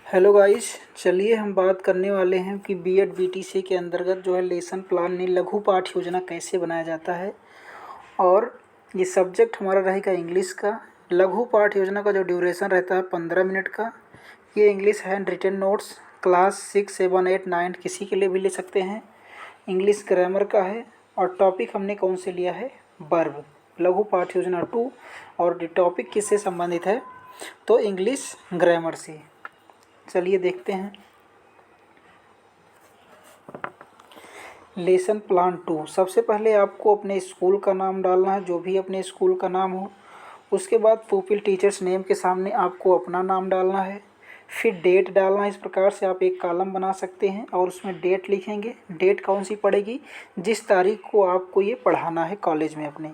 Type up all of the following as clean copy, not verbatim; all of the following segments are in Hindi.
Hello guys. चलिए हम बात करने वाले हैं कि बीएड बीटीसी के अंतर्गत जो है लेसन प्लान में लघु पाठ योजना कैसे बनाया जाता है। और ये सब्जेक्ट हमारा रहेगा इंग्लिश का। लघु पाठ योजना का जो ड्यूरेशन रहता है 15 मिनट का। ये English hand written notes class 6, 7, 8, 9 किसी के लिए भी ले सकते हैं। इंग्लिश ग्रामर का है और टॉपिक हमने कौन से लिया है, वर्ब। लघु पाठ योजना 2 और टॉपिक किससे संबंधित है, तो इंग्लिश ग्रामर से। चलिए देखते हैं। लेसन प्लान 2, सबसे पहले आपको अपने स्कूल का नाम डालना है, जो भी अपने स्कूल का नाम हो। उसके बाद पुपिल टीचर्स नेम के सामने आपको अपना नाम डालना है। फिर डेट डालना है। इस प्रकार से आप एक कॉलम बना सकते हैं और उसमें डेट लिखेंगे। डेट कौन सी पड़ेगी, जिस तारीख को आपको ये पढ़ाना है कॉलेज में अपने।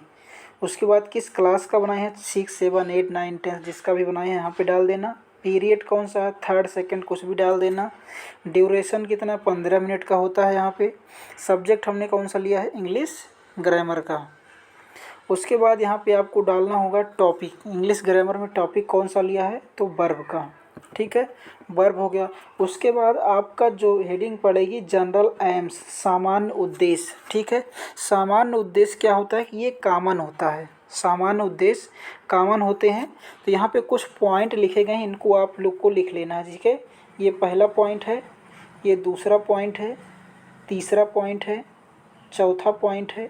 उसके बाद किस क्लास का बनाए हैं, 6, 7, 8, 9, 10 जिसका भी बनाए हैं यहाँ पे डाल देना। पीरियड कौन सा है, थर्ड सेकंड कुछ भी डाल देना। ड्यूरेशन कितना, 15 मिनट का होता है यहाँ पे। सब्जेक्ट हमने कौन सा लिया है, इंग्लिश ग्रामर का। उसके बाद यहाँ पे आपको डालना होगा टॉपिक। इंग्लिश ग्रामर में टॉपिक कौन सा लिया है, तो वर्ब का। ठीक है, वर्ब हो गया। उसके बाद आपका जो हेडिंग पड़ेगी जनरल एम्स, सामान्य उद्देश्य। ठीक है, सामान्य उद्देश्य क्या होता है कि ये कॉमन होता है। सामान्य उद्देश्य कॉमन होते हैं। तो यहाँ पे कुछ पॉइंट लिखे गए हैं, इनको आप लोग को लिख लेना है। ठीक है, ये पहला पॉइंट है, ये दूसरा पॉइंट है, तीसरा पॉइंट है, चौथा पॉइंट है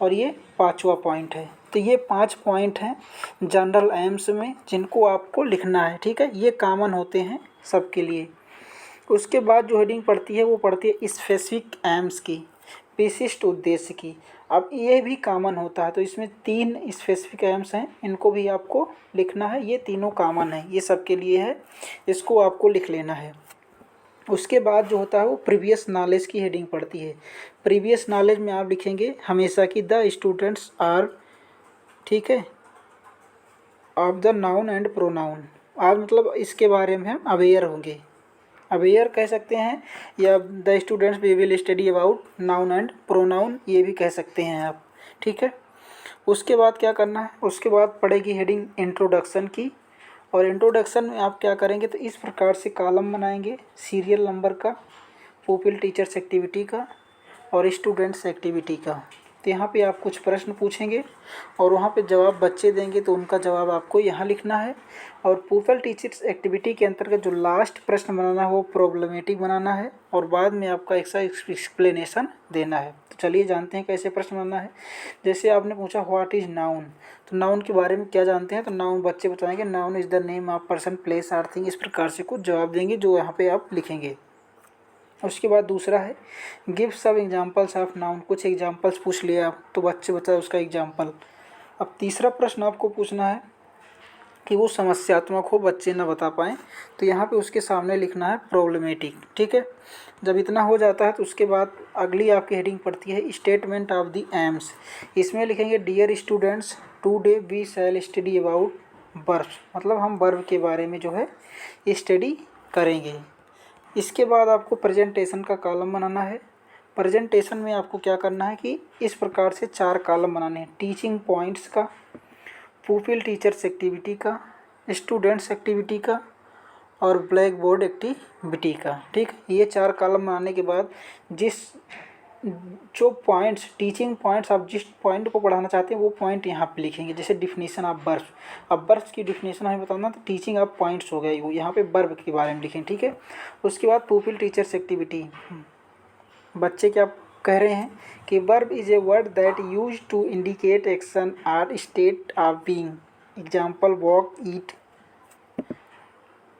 और ये पांचवा पॉइंट है। तो ये 5 पॉइंट हैं जनरल एम्स में, जिनको आपको लिखना है। ठीक है, ये कॉमन होते हैं सबके लिए। उसके बाद जो हेडिंग पड़ती है वो पड़ती है स्पेसिफिक एम्स की, विशिष्ट उद्देश्य की। अब ये भी कॉमन होता है, तो इसमें 3 स्पेसिफिक एम्स हैं, इनको भी आपको लिखना है। ये तीनों कॉमन है, ये सबके लिए है, इसको आपको लिख लेना है। उसके बाद जो होता है वो प्रीवियस नॉलेज की हेडिंग पड़ती है। प्रीवियस नॉलेज में आप लिखेंगे हमेशा कि द स्टूडेंट्स आर, ठीक है, of the noun and pronoun. आज मतलब इसके बारे में हम अवेयर होंगे, अवेयर कह सकते हैं, या the students we will study about noun and pronoun, ये भी कह सकते हैं आप। ठीक है, उसके बाद क्या करना है, उसके बाद पड़ेगी हेडिंग इंट्रोडक्शन की। और इंट्रोडक्शन में आप क्या करेंगे, तो इस प्रकार से कॉलम बनाएंगे सीरियल नंबर का, पुपिल टीचर्स एक्टिविटी का और स्टूडेंट्स एक्टिविटी का। तो यहाँ पे आप कुछ प्रश्न पूछेंगे और वहाँ पे जवाब बच्चे देंगे, तो उनका जवाब आपको यहाँ लिखना है। और पुपिल टीचर्स एक्टिविटी के अंतर्गत जो लास्ट प्रश्न बनाना है वो प्रॉब्लमेटिक बनाना है और बाद में आपका एक सा एक्सप्लेनेशन देना है। तो चलिए जानते हैं कैसे प्रश्न बनाना है। जैसे आपने पूछा व्हाट इज़ नाउन, तो नाउन के बारे में क्या जानते हैं, तो नाउन बच्चे बताएंगे noun is the name of person, place or thing. इस प्रकार से कुछ जवाब देंगे जो यहाँ पे आप लिखेंगे। उसके बाद दूसरा है गिव सब एग्जांपल्स ऑफ नाउन, कुछ एग्जांपल्स पूछ लिया आप, तो बच्चे बताए उसका एग्जांपल। अब तीसरा प्रश्न आपको पूछना है कि वो समस्यात्मक हो, बच्चे ना बता पाएँ, तो यहाँ पे उसके सामने लिखना है प्रॉब्लमेटिक। ठीक है, जब इतना हो जाता है तो उसके बाद अगली आपकी हेडिंग पड़ती है स्टेटमेंट ऑफ द एम्स। इसमें लिखेंगे dear students today we shall study about verb, मतलब हम वर्ब के बारे में जो है स्टडी करेंगे। इसके बाद आपको प्रेजेंटेशन का कॉलम बनाना है। प्रेजेंटेशन में आपको क्या करना है कि इस प्रकार से 4 कॉलम बनाने हैं, टीचिंग पॉइंट्स का, पुपिल टीचर्स एक्टिविटी का, स्टूडेंट्स एक्टिविटी का और ब्लैक बोर्ड एक्टिविटी का। ठीक, ये 4 कॉलम बनाने के बाद जो पॉइंट्स, टीचिंग पॉइंट्स, आप जिस पॉइंट को पढ़ाना चाहते हैं वो पॉइंट यहाँ पे लिखेंगे। जैसे डिफिनीशन ऑफ वर्ब, अब वर्ब की डिफिनीशन हमें बताना, तो टीचिंग ऑफ पॉइंट्स हो गया वो, यहाँ पे वर्ब के बारे में लिखेंगे। ठीक है, उसके बाद पुपिल टीचर्स एक्टिविटी, बच्चे क्या कह रहे हैं कि verb is a word that use to indicate action or state of being, example walk, eat.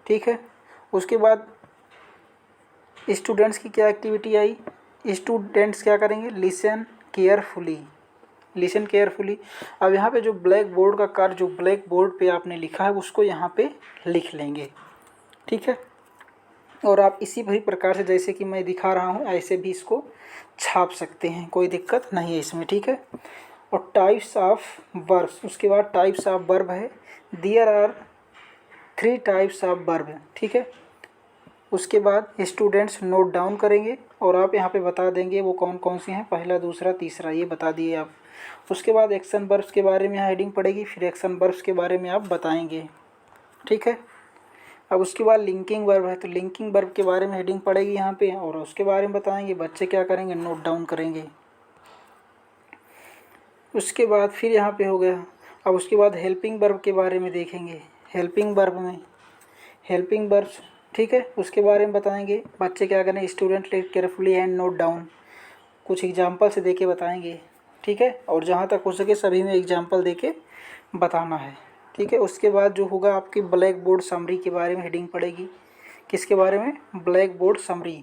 ठीक है, उसके बाद स्टूडेंट्स की क्या एक्टिविटी आई, स्टूडेंट्स क्या करेंगे, लिसन केयरफुली, लिसन केयरफुली। अब यहाँ पे जो ब्लैक बोर्ड का कार्य, जो ब्लैक बोर्ड पे आपने लिखा है उसको यहाँ पे लिख लेंगे। ठीक है, और आप इसी भी प्रकार से जैसे कि मैं दिखा रहा हूँ ऐसे भी इसको छाप सकते हैं, कोई दिक्कत नहीं है इसमें। ठीक है, और टाइप्स ऑफ वर्ब्स, उसके बाद टाइप्स ऑफ वर्ब है, there are 3 types of verb. ठीक है, उसके बाद स्टूडेंट्स नोट डाउन करेंगे और आप यहाँ पे बता देंगे वो कौन कौन सी हैं, पहला, दूसरा, तीसरा, ये बता दिए आप। उसके बाद एक्शन वर्ब्स के बारे में यहाँ हेडिंग पड़ेगी, फिर एक्शन वर्ब्स के बारे में आप बताएंगे। ठीक है, अब उसके बाद लिंकिंग वर्ब है, तो लिंकिंग वर्ब के बारे में हेडिंग पड़ेगी यहाँ पे और उसके बारे में बताएंगे। बच्चे क्या करेंगे, नोट डाउन करेंगे। उसके बाद फिर यहाँ पे हो गया। अब उसके बाद हेल्पिंग वर्ब के बारे में देखेंगे। हेल्पिंग वर्ब में हेल्पिंग वर्ब्स, ठीक है, उसके बारे में बताएंगे। बच्चे क्या करें, student read carefully and note down, कुछ एग्जाम्पल से देके बताएंगे, ठीक है, और जहाँ तक हो सके सभी में एग्जाम्पल देके बताना है, ठीक है। उसके बाद जो होगा आपकी ब्लैक बोर्ड समरी के बारे में हेडिंग पड़ेगी। किसके बारे में, ब्लैक बोर्ड समरी।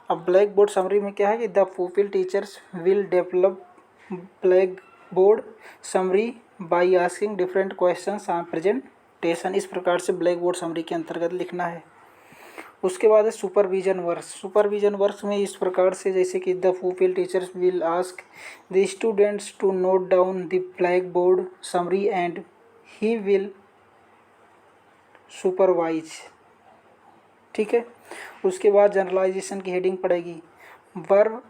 अब ब्लैक बोर्ड समरी में क्या है कि the pupil teachers will develop black board summary by asking different questions on presentation, इस प्रकार से ब्लैक बोर्ड समरी के अंतर्गत लिखना है। उसके बाद है सुपरविजन वर्क। सुपरविजन वर्क में इस प्रकार से, जैसे कि the pupil teachers will ask the students to note down the black board summary and he will supervise, ठीक है। उसके बाद जनरलाइजेशन की हेडिंग पड़ेगी। Verb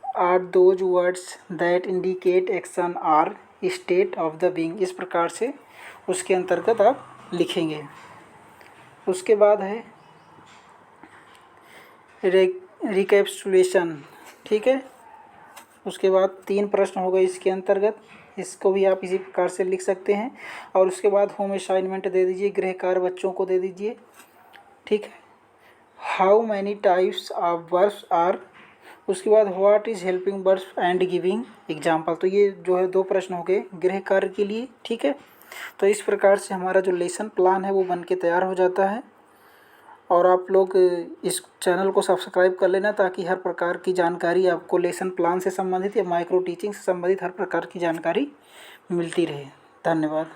are those words that indicate action or state of the being, इस प्रकार से उसके अंतर्गत आप लिखेंगे। उसके बाद है रिकैप्सुलेशन, ठीक है। उसके बाद 3 प्रश्न हो गए इसके अंतर्गत, इसको भी आप इसी प्रकार से लिख सकते हैं। और उसके बाद होम असाइनमेंट दे दीजिए, गृह कार्य बच्चों को दे दीजिए, ठीक है। How many types of verbs are, उसके बाद what is helping verbs and giving example. तो ये जो है 2 प्रश्न हो गए गृह कार्य के लिए, ठीक है। तो इस प्रकार से हमारा जो लेसन प्लान है वो बन के तैयार हो जाता है। और आप लोग इस चैनल को सब्सक्राइब कर लेना ताकि हर प्रकार की जानकारी आपको लेसन प्लान से संबंधित या माइक्रो टीचिंग से संबंधित हर प्रकार की जानकारी मिलती रहे। धन्यवाद।